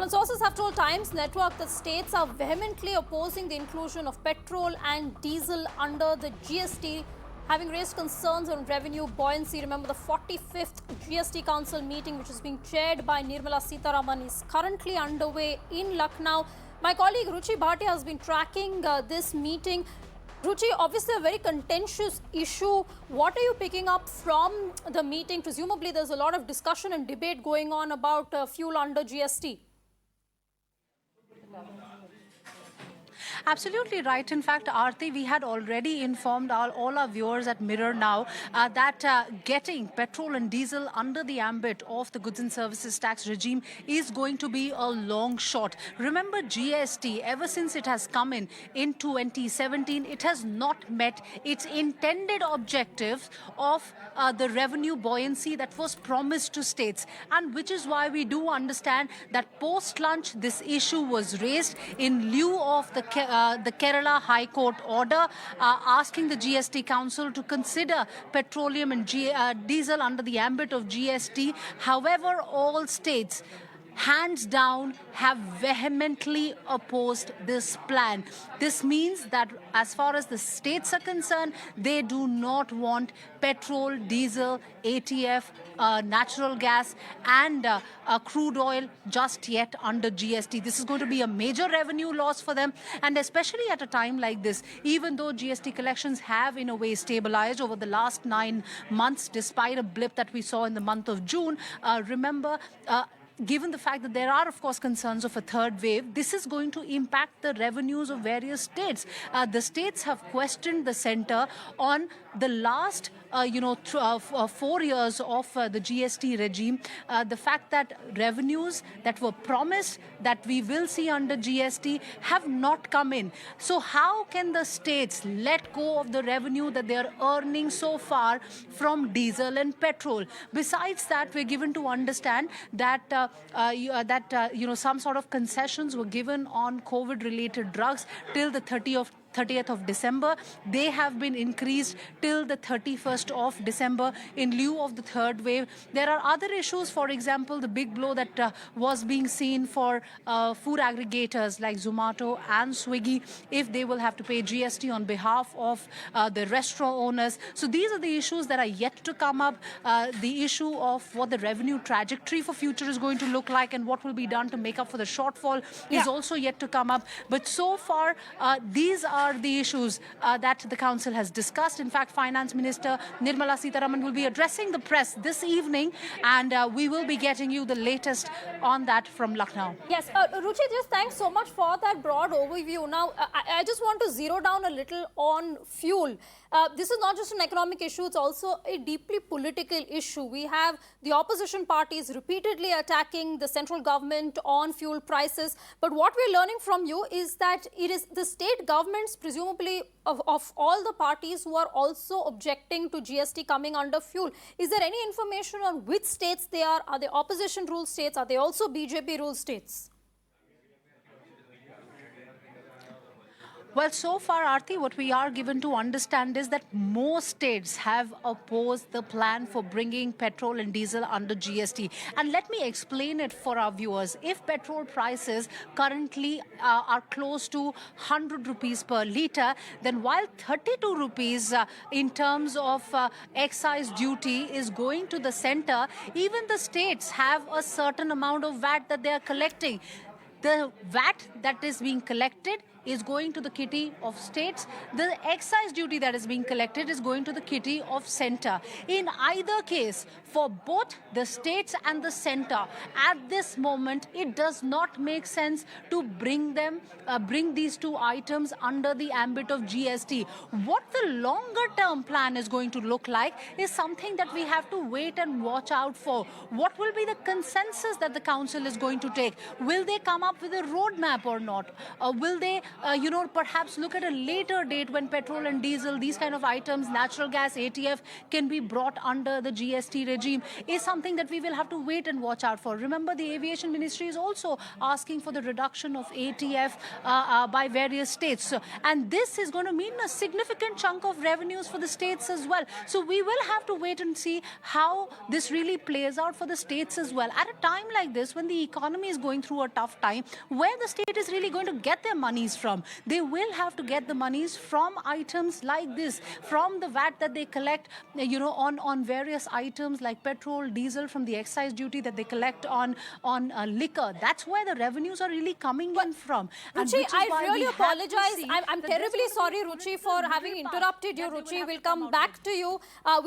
Well, sources have told Times Network that states are vehemently opposing the inclusion of petrol and diesel under the GST, having raised concerns on revenue buoyancy. Remember, the 45th GST Council meeting, which is being chaired by Nirmala Sitharaman, is currently underway in Lucknow. My colleague Ruchi Bhatia has been tracking this meeting. Ruchi, obviously a very contentious issue. What are you picking up from the meeting? Presumably there's a lot of discussion and debate going on about fuel under GST. Absolutely right. In fact, Aarti, we had already informed all our viewers at Mirror Now that getting petrol and diesel under the ambit of the goods and services tax regime is going to be a long shot. Remember, GST, ever since it has come in 2017, it has not met its intended objectives of the revenue buoyancy that was promised to states. And which is why we do understand that post-lunch, this issue was raised in lieu of the Kerala High Court order asking the GST Council to consider petroleum and diesel under the ambit of GST. However, all states, hands down, have vehemently opposed this plan. This means that as far as the states are concerned, they do not want petrol, diesel, ATF, natural gas and crude oil just yet under GST. This is going to be a major revenue loss for them, and especially at a time like this, even though GST collections have in a way stabilized over the last 9 months, despite a blip that we saw in the month of June. Remember, given the fact that there are, of course, concerns of a third wave, this is going to impact the revenues of various states. The states have questioned the center on the last 4 years of the GST regime, the fact that revenues that were promised that we will see under GST have not come in. So how can the states let go of the revenue that they are earning so far from diesel and petrol? Besides that, we're given to understand that some sort of concessions were given on COVID-related drugs till the 30th of December. They have been increased till the 31st of December in lieu of the third wave. There are other issues, for example, the big blow that was being seen for food aggregators like Zomato and Swiggy, if they will have to pay GST on behalf of the restaurant owners. So these are the issues that are yet to come up. The issue of what the revenue trajectory for future is going to look like and what will be done to make up for the shortfall is also yet to come up. But so far, these are the issues that the council has discussed. In fact, Finance Minister Nirmala Sitharaman will be addressing the press this evening, and we will be getting you the latest on that from Lucknow. Yes, Ruchi, just thanks so much for that broad overview. Now, I just want to zero down a little on fuel. This is not just an economic issue, it's also a deeply political issue. We have the opposition parties repeatedly attacking the central government on fuel prices. But what we're learning from you is that it is the state governments, presumably of all the parties, who are also objecting to GST coming under fuel. Is there any information on which states they are? Are they opposition ruled states? Are they also BJP ruled states? Well, so far, Aarti, what we are given to understand is that most states have opposed the plan for bringing petrol and diesel under GST. And let me explain it for our viewers. If petrol prices currently are close to 100 rupees per litre, then while 32 rupees in terms of excise duty is going to the center, even the states have a certain amount of VAT that they are collecting. The VAT that is being collected is going to the kitty of states. The excise duty that is being collected is going to the kitty of center. In either case, for both the states and the center, at this moment, it does not make sense to bring these two items under the ambit of GST. What the longer term plan is going to look like is something that we have to wait and watch out for. What will be the consensus that the council is going to take? Will they come up with a roadmap or not? Will they perhaps look at a later date when petrol and diesel, these kind of items, natural gas, ATF, can be brought under the GST regime is something that we will have to wait and watch out for. Remember, the Aviation Ministry is also asking for the reduction of ATF by various states. And this is going to mean a significant chunk of revenues for the states as well. So we will have to wait and see how this really plays out for the states as well. At a time like this, when the economy is going through a tough time, where the state is really going to get their monies from? They will have to get the monies from items like this, from the VAT that they collect, on various items like petrol, diesel, from the excise duty that they collect on liquor. That's where the revenues are really coming in from. And Ruchi, which is I why really we have to apologize. see I'm that terribly there's going sorry, to be Ruchi, a for political having will path interrupted you. that they will Ruchi, have we'll to come come out back with. to you.